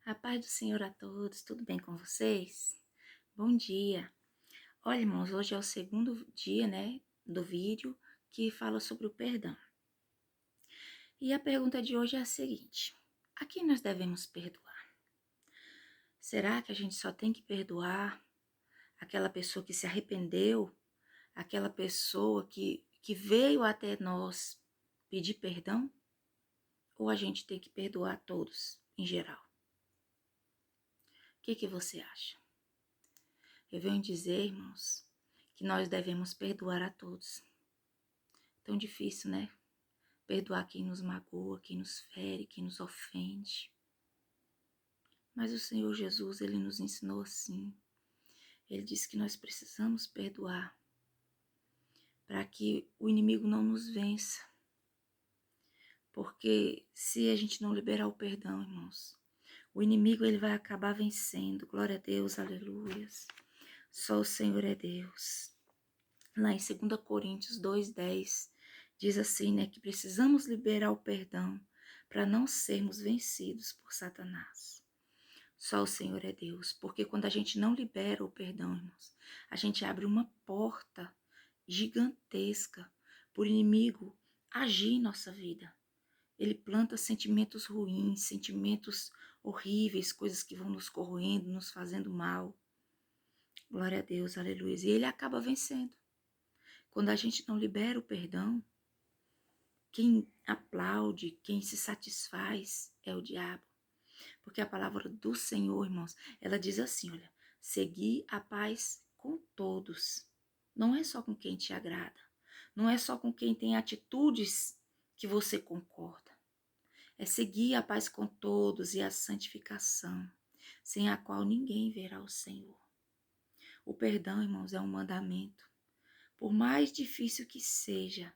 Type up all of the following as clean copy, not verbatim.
A paz do Senhor a todos, tudo bem com vocês? Bom dia! Olha, irmãos, hoje é o segundo dia, do vídeo que fala sobre o perdão. E a pergunta de hoje é a seguinte: a quem nós devemos perdoar? Será que a gente só tem que perdoar aquela pessoa que se arrependeu, aquela pessoa que veio até nós pedir perdão? Ou a gente tem que perdoar todos, em geral? O que você acha? Eu venho dizer, irmãos, que nós devemos perdoar a todos. Tão difícil, né? Perdoar quem nos magoa, quem nos fere, quem nos ofende. Mas o Senhor Jesus, Ele nos ensinou assim. Ele disse que nós precisamos perdoar para que o inimigo não nos vença. Porque se a gente não liberar o perdão, irmãos, o inimigo ele vai acabar vencendo. Glória a Deus, aleluias. Só o Senhor é Deus. Lá em 2 Coríntios 2:10, diz assim, que precisamos liberar o perdão para não sermos vencidos por Satanás. Só o Senhor é Deus, porque quando a gente não libera o perdão, irmãos, a gente abre uma porta gigantesca para o inimigo agir em nossa vida. Ele planta sentimentos ruins, sentimentos horríveis, coisas que vão nos corroendo, nos fazendo mal. Glória a Deus, aleluia. E ele acaba vencendo. Quando a gente não libera o perdão, quem aplaude, quem se satisfaz é o diabo. Porque a palavra do Senhor, irmãos, ela diz assim, olha, segui a paz com todos. Não é só com quem te agrada. Não é só com quem tem atitudes que você concorda. É seguir a paz com todos e a santificação, sem a qual ninguém verá o Senhor. O perdão, irmãos, é um mandamento. Por mais difícil que seja,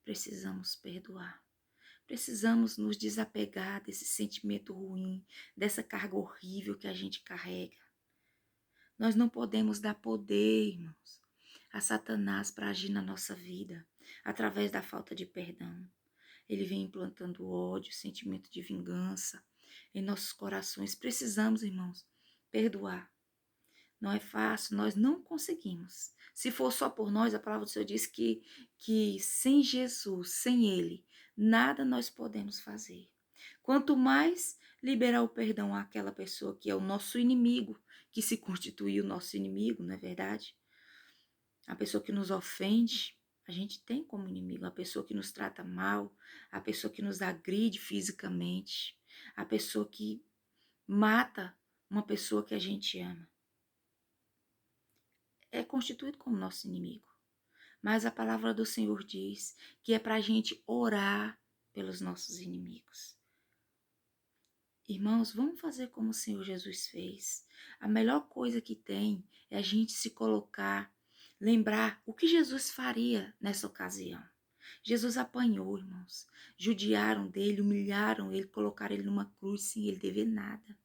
precisamos perdoar. Precisamos nos desapegar desse sentimento ruim, dessa carga horrível que a gente carrega. Nós não podemos dar poder, irmãos, a Satanás para agir na nossa vida, através da falta de perdão. Ele vem implantando ódio, sentimento de vingança em nossos corações. Precisamos, irmãos, perdoar. Não é fácil, nós não conseguimos. Se for só por nós, a palavra do Senhor diz que sem Jesus, sem Ele, nada nós podemos fazer. Quanto mais liberar o perdão àquela pessoa que é o nosso inimigo, que se constituiu o nosso inimigo, não é verdade? A pessoa que nos ofende, a gente tem como inimigo. A pessoa que nos trata mal, a pessoa que nos agride fisicamente, a pessoa que mata uma pessoa que a gente ama. É constituído como nosso inimigo. Mas a palavra do Senhor diz que é para a gente orar pelos nossos inimigos. Irmãos, vamos fazer como o Senhor Jesus fez. A melhor coisa que tem é a gente se colocar, lembrar o que Jesus faria nessa ocasião. Jesus apanhou, irmãos. Judiaram dele, humilharam ele, colocaram ele numa cruz sem ele dever nada.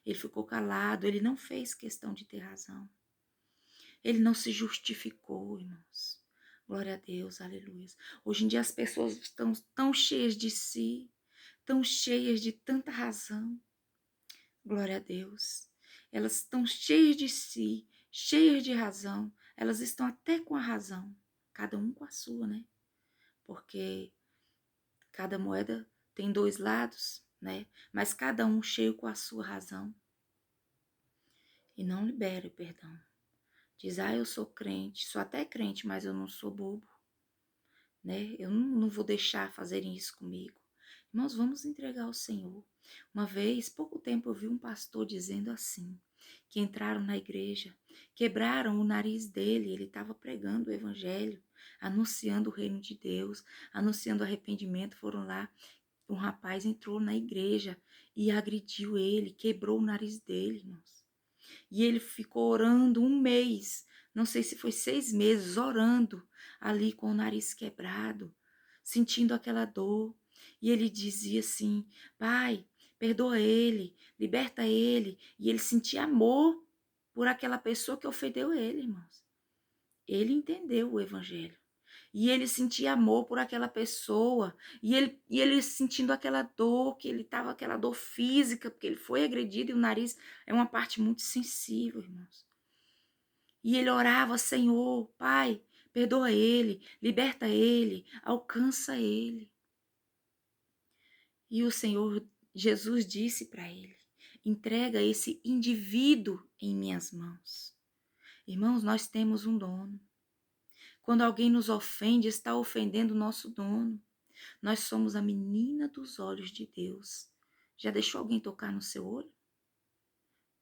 Ele ficou calado, ele não fez questão de ter razão. Ele não se justificou, irmãos. Glória a Deus, aleluia. Hoje em dia as pessoas estão tão cheias de si, tão cheias de tanta razão. Glória a Deus. Elas estão cheias de si, cheias de razão. Elas estão até com a razão. Cada um com a sua, né? Porque cada moeda tem dois lados, né? Mas cada um cheio com a sua razão. E não libera o perdão. Diz, eu sou crente, sou até crente, mas eu não sou bobo, né? Eu não vou deixar fazerem isso comigo. Irmãos, vamos entregar ao Senhor. Uma vez, pouco tempo, eu vi um pastor dizendo assim, que entraram na igreja, quebraram o nariz dele, ele estava pregando o evangelho, anunciando o reino de Deus, anunciando arrependimento, foram lá, um rapaz entrou na igreja e agrediu ele, quebrou o nariz dele, irmãos. E ele ficou orando um mês, não sei se foi 6 meses, orando ali com o nariz quebrado, sentindo aquela dor. E ele dizia assim, Pai, perdoa ele, liberta ele. E ele sentia amor por aquela pessoa que ofendeu ele, irmãos. Ele entendeu o evangelho. E ele sentia amor por aquela pessoa. E ele sentindo aquela dor, que ele estava, aquela dor física, porque ele foi agredido e o nariz é uma parte muito sensível, irmãos. E ele orava: Senhor, Pai, perdoa ele, liberta ele, alcança ele. E o Senhor Jesus disse para ele: entrega esse indivíduo em minhas mãos. Irmãos, nós temos um dono. Quando alguém nos ofende, está ofendendo o nosso dono. Nós somos a menina dos olhos de Deus. Já deixou alguém tocar no seu olho?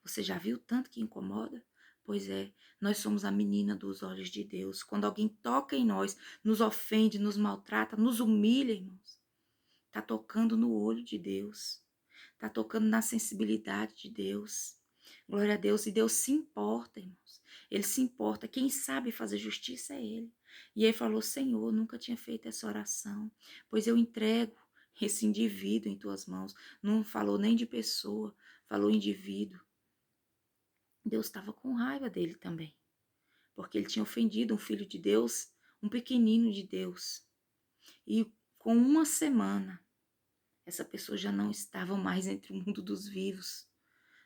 Você já viu tanto que incomoda? Pois é, nós somos a menina dos olhos de Deus. Quando alguém toca em nós, nos ofende, nos maltrata, nos humilha, irmãos, está tocando no olho de Deus. Está tocando na sensibilidade de Deus. Glória a Deus. E Deus se importa, irmãos. Ele se importa. Quem sabe fazer justiça é Ele. E ele falou: Senhor, nunca tinha feito essa oração, pois eu entrego esse indivíduo em tuas mãos. Não falou nem de pessoa, falou indivíduo. Deus estava com raiva dele também, porque ele tinha ofendido um filho de Deus, um pequenino de Deus. E com uma semana, essa pessoa já não estava mais entre o mundo dos vivos.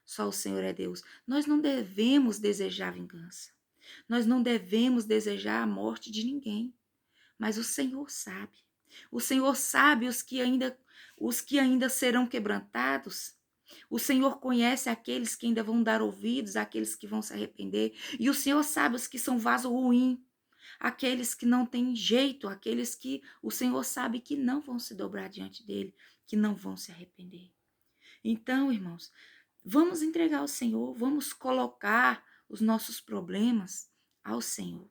Só o Senhor é Deus. Nós não devemos desejar vingança. Nós não devemos desejar a morte de ninguém. Mas o Senhor sabe. O Senhor sabe os que ainda serão quebrantados. O Senhor conhece aqueles que ainda vão dar ouvidos, aqueles que vão se arrepender. E o Senhor sabe os que são vaso ruim, aqueles que não têm jeito, aqueles que o Senhor sabe que não vão se dobrar diante dele, que não vão se arrepender. Então, irmãos, vamos entregar ao Senhor, vamos colocar os nossos problemas ao Senhor.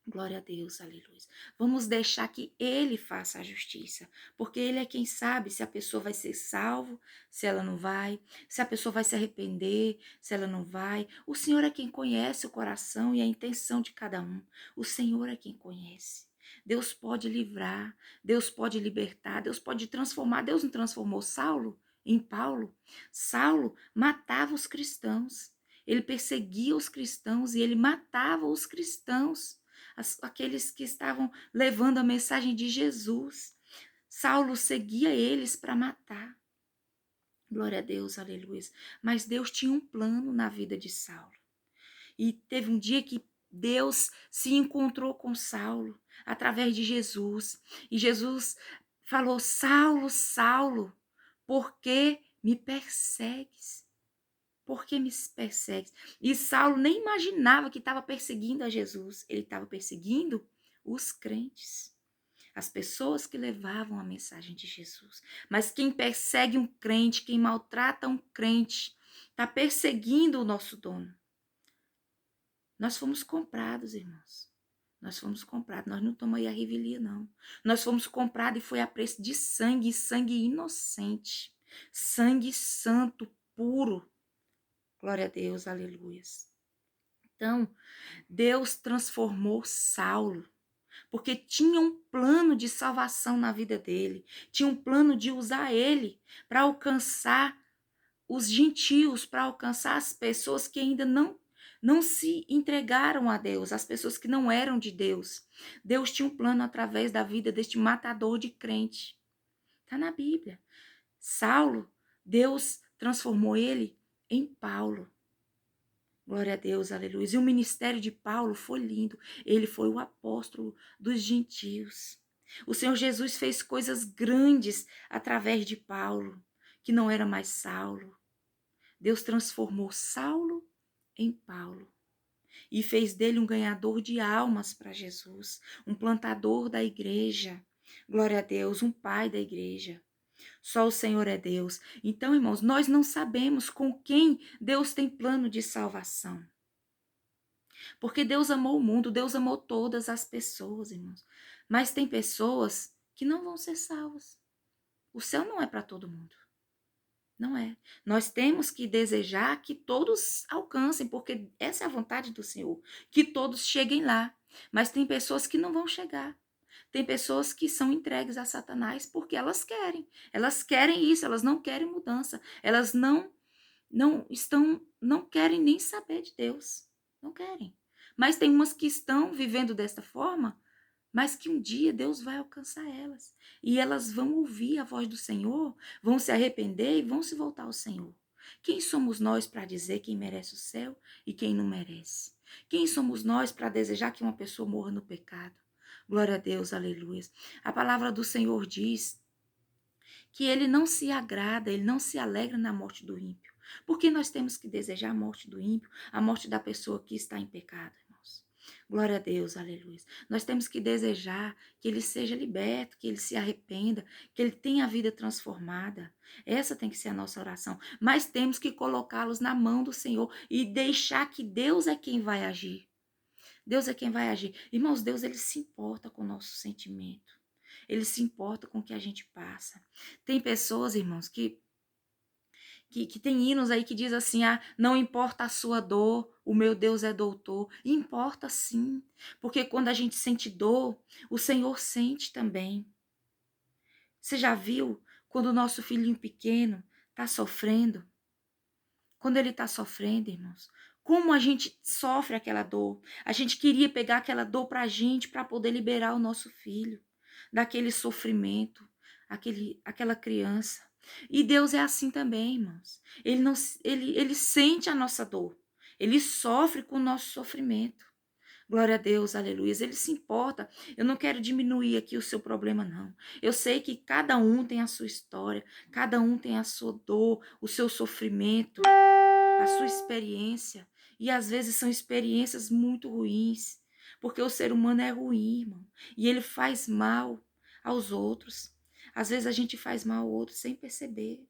Glória a Deus, aleluia. Vamos deixar que Ele faça a justiça, porque Ele é quem sabe se a pessoa vai ser salva, se ela não vai, se a pessoa vai se arrepender, se ela não vai. O Senhor é quem conhece o coração e a intenção de cada um. O Senhor é quem conhece. Deus pode livrar, Deus pode libertar, Deus pode transformar. Deus não transformou Saulo em Paulo? Saulo matava os cristãos, ele perseguia os cristãos e ele matava os cristãos. Aqueles que estavam levando a mensagem de Jesus. Saulo seguia eles para matar. Glória a Deus, aleluia. Mas Deus tinha um plano na vida de Saulo. E teve um dia que Deus se encontrou com Saulo através de Jesus. E Jesus falou: Saulo, Saulo, por que me persegues? Por que me persegues? E Saulo nem imaginava que estava perseguindo a Jesus. Ele estava perseguindo os crentes, as pessoas que levavam a mensagem de Jesus. Mas quem persegue um crente, quem maltrata um crente, está perseguindo o nosso dono. Nós fomos comprados, irmãos. Nós fomos comprados. Nós não tomamos aí a revelia, não. Nós fomos comprados e foi a preço de sangue, sangue inocente, sangue santo, puro. Glória a Deus, aleluias. Então, Deus transformou Saulo, porque tinha um plano de salvação na vida dele, tinha um plano de usar ele para alcançar os gentios, para alcançar as pessoas que ainda não se entregaram a Deus, as pessoas que não eram de Deus. Deus tinha um plano através da vida deste matador de crente. Está na Bíblia. Saulo, Deus transformou ele em Paulo. Glória a Deus, aleluia. E o ministério de Paulo foi lindo. Ele foi o apóstolo dos gentios. O Senhor Jesus fez coisas grandes através de Paulo, que não era mais Saulo. Deus transformou Saulo em Paulo e fez dele um ganhador de almas para Jesus, um plantador da igreja. Glória a Deus, um pai da igreja. Só o Senhor é Deus. Então, irmãos, nós não sabemos com quem Deus tem plano de salvação. Porque Deus amou o mundo, Deus amou todas as pessoas, irmãos. Mas tem pessoas que não vão ser salvas. O céu não é para todo mundo. Não é. Nós temos que desejar que todos alcancem, porque essa é a vontade do Senhor, que todos cheguem lá. Mas tem pessoas que não vão chegar. Tem pessoas que são entregues a Satanás porque elas querem. Elas querem isso, elas não querem mudança. Elas não querem nem saber de Deus. Não querem. Mas tem umas que estão vivendo desta forma mas que um dia Deus vai alcançar elas. E elas vão ouvir a voz do Senhor, vão se arrepender e vão se voltar ao Senhor. Quem somos nós para dizer quem merece o céu e quem não merece? Quem somos nós para desejar que uma pessoa morra no pecado? Glória a Deus, aleluia. A palavra do Senhor diz que ele não se agrada, ele não se alegra na morte do ímpio. Por que nós temos que desejar a morte do ímpio, a morte da pessoa que está em pecado, irmãos? Glória a Deus, aleluia. Nós temos que desejar que ele seja liberto, que ele se arrependa, que ele tenha a vida transformada. Essa tem que ser a nossa oração. Mas temos que colocá-los na mão do Senhor e deixar que Deus é quem vai agir. Deus é quem vai agir. Irmãos, Deus, ele se importa com o nosso sentimento. Ele se importa com o que a gente passa. Tem pessoas, irmãos, que tem hinos aí que diz assim, não importa a sua dor, o meu Deus é doutor. Importa sim, porque quando a gente sente dor, o Senhor sente também. Você já viu quando o nosso filhinho pequeno está sofrendo? Quando ele está sofrendo, irmãos, como a gente sofre aquela dor. A gente queria pegar aquela dor para a gente, para poder liberar o nosso filho daquele sofrimento, aquela criança. E Deus é assim também, irmãos. Ele sente a nossa dor. Ele sofre com o nosso sofrimento. Glória a Deus, aleluia. Ele se importa. Eu não quero diminuir aqui o seu problema, não. Eu sei que cada um tem a sua história, cada um tem a sua dor, o seu sofrimento, a sua experiência. E às vezes são experiências muito ruins, porque o ser humano é ruim, irmão. E ele faz mal aos outros. Às vezes a gente faz mal ao outro sem perceber.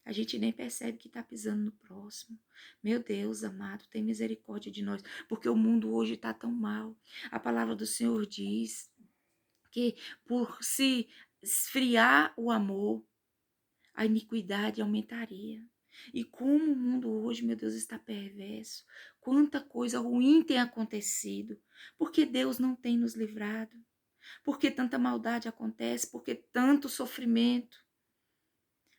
A gente nem percebe que está pisando no próximo. Meu Deus, amado, tem misericórdia de nós, porque o mundo hoje está tão mal. A palavra do Senhor diz que por se esfriar o amor, a iniquidade aumentaria. E como o mundo hoje, meu Deus, está perverso. Quanta coisa ruim tem acontecido. Porque Deus não tem nos livrado. Porque tanta maldade acontece, porque tanto sofrimento.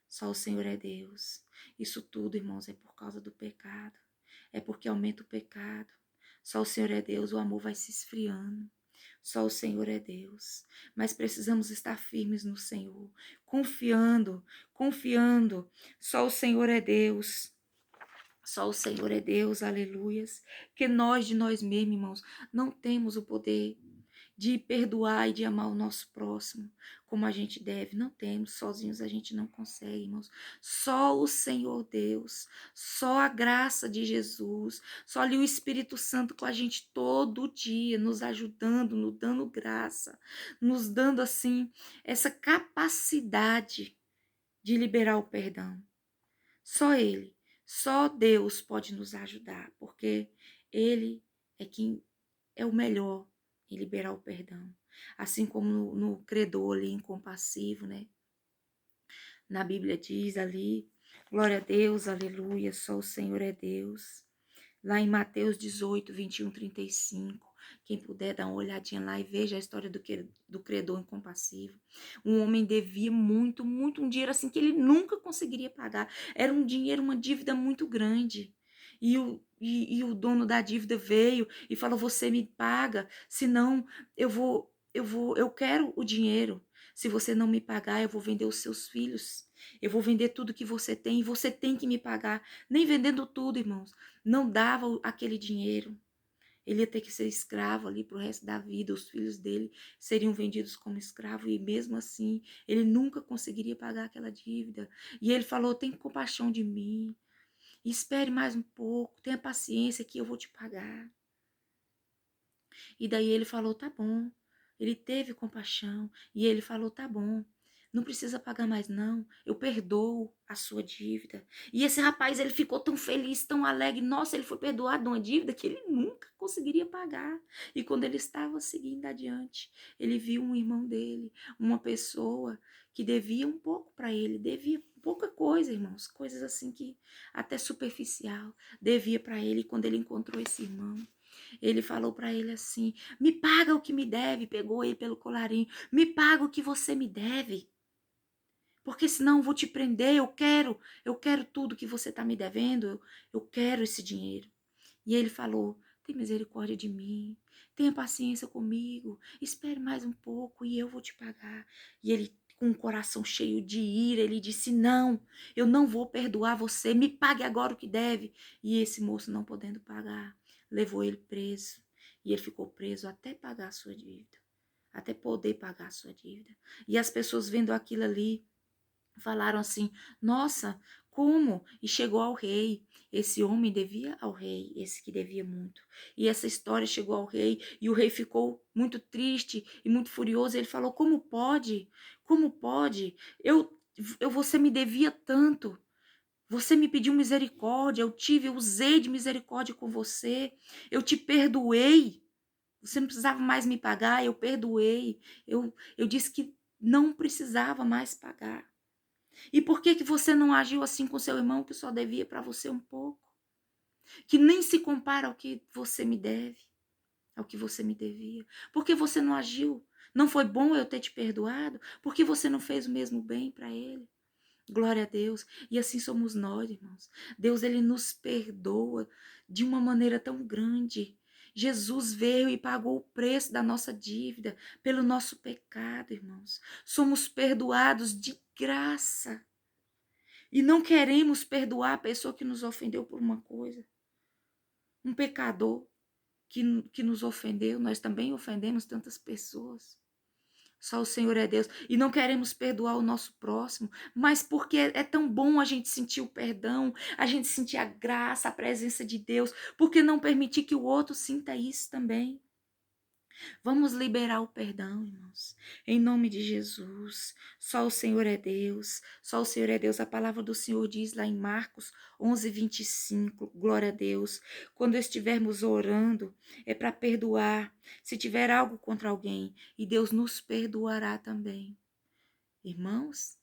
Só o Senhor é Deus. Isso tudo, irmãos, é por causa do pecado. É porque aumenta o pecado. Só o Senhor é Deus, o amor vai se esfriando. Só o Senhor é Deus. Mas precisamos estar firmes no Senhor, confiando. Só o Senhor é Deus. Só o Senhor é Deus, aleluias. Que nós de nós mesmos, irmãos, não temos o poder de perdoar e de amar o nosso próximo como a gente deve. Não temos, sozinhos a gente não consegue, irmãos. Só o Senhor Deus, só a graça de Jesus, só ali o Espírito Santo com a gente todo dia, nos ajudando, nos dando graça, nos dando assim essa capacidade de liberar o perdão. Só Ele, só Deus pode nos ajudar, porque Ele é quem é o melhor em liberar o perdão. Assim como no credor ali, incompassivo, né? Na Bíblia diz ali, glória a Deus, aleluia, só o Senhor é Deus. Lá em Mateus 18, 21, 35, quem puder dar uma olhadinha lá e veja a história do credor incompassivo. Um homem devia muito, muito, um dinheiro assim que ele nunca conseguiria pagar. Era um dinheiro, uma dívida muito grande. E o dono da dívida veio e falou: você me paga, senão eu quero o dinheiro. Se você não me pagar, eu vou vender os seus filhos. Eu vou vender tudo que você tem e você tem que me pagar. Nem vendendo tudo, irmãos. Não dava aquele dinheiro. Ele ia ter que ser escravo ali para o resto da vida. Os filhos dele seriam vendidos como escravo e mesmo assim ele nunca conseguiria pagar aquela dívida. E ele falou: tem compaixão de mim. Espere mais um pouco. Tenha paciência que eu vou te pagar. E daí ele falou: tá bom. Ele teve compaixão e ele falou: tá bom. Não precisa pagar mais não, eu perdoo a sua dívida. E esse rapaz, ele ficou tão feliz, tão alegre. Nossa, ele foi perdoado de uma dívida que ele nunca conseguiria pagar. E quando ele estava seguindo adiante, ele viu um irmão dele, uma pessoa que devia um pouco para ele, devia pouca coisa, irmãos, coisas assim que até superficial, devia para ele. E quando ele encontrou esse irmão, ele falou para ele assim: me paga o que me deve. Pegou ele pelo colarinho: me paga o que você me deve, porque senão eu vou te prender. Eu quero tudo que você está me devendo, eu quero esse dinheiro. E ele falou: tem misericórdia de mim, tenha paciência comigo, espere mais um pouco e eu vou te pagar. E ele, com o coração cheio de ira, ele disse, não, eu não vou perdoar você, me pague agora o que deve. E esse moço, não podendo pagar, levou ele preso. E ele ficou preso até pagar a sua dívida, até poder pagar a sua dívida. E as pessoas vendo aquilo ali, falaram assim, nossa, como? E chegou ao rei. Esse homem devia ao rei, esse que devia muito. E essa história chegou ao rei, e o rei ficou muito triste e muito furioso. Ele falou, como pode? Como pode? Você me devia tanto. Você me pediu misericórdia, eu usei de misericórdia com você. Eu te perdoei. Você não precisava mais me pagar, eu perdoei. Eu disse que não precisava mais pagar. E por que você não agiu assim com seu irmão que só devia para você um pouco? Que nem se compara ao que você me deve, ao que você me devia. Por que você não agiu? Não foi bom eu ter te perdoado? Por que você não fez o mesmo bem para ele? Glória a Deus. E assim somos nós, irmãos. Deus, ele nos perdoa de uma maneira tão grande. Jesus veio e pagou o preço da nossa dívida pelo nosso pecado, irmãos. Somos perdoados de graça. E não queremos perdoar a pessoa que nos ofendeu por uma coisa. Um pecador que nos ofendeu, nós também ofendemos tantas pessoas. Só o Senhor é Deus. E não queremos perdoar o nosso próximo, mas porque é tão bom a gente sentir o perdão, a gente sentir a graça, a presença de Deus, porque não permitir que o outro sinta isso também. Vamos liberar o perdão, irmãos. Em nome de Jesus. Só o Senhor é Deus. Só o Senhor é Deus. A palavra do Senhor diz lá em Marcos 11:25. Glória a Deus. Quando estivermos orando, é para perdoar. Se tiver algo contra alguém, e Deus nos perdoará também. Irmãos,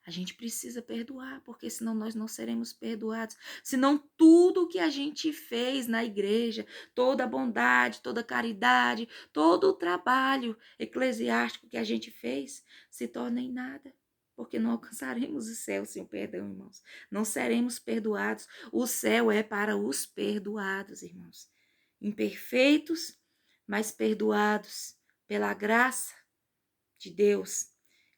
a gente precisa perdoar, porque senão nós não seremos perdoados. Senão tudo que a gente fez na igreja, toda a bondade, toda a caridade, todo o trabalho eclesiástico que a gente fez, se torna em nada. Porque não alcançaremos o céu sem o perdão, irmãos. Não seremos perdoados. O céu é para os perdoados, irmãos. Imperfeitos, mas perdoados pela graça de Deus,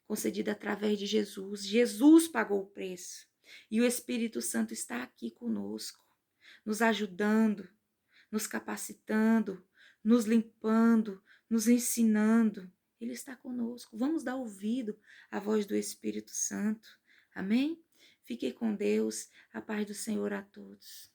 concedida através de Jesus. Jesus pagou o preço. E o Espírito Santo está aqui conosco, nos ajudando, nos capacitando, nos limpando, nos ensinando. Ele está conosco. Vamos dar ouvido à voz do Espírito Santo. Amém? Fique com Deus. A paz do Senhor a todos.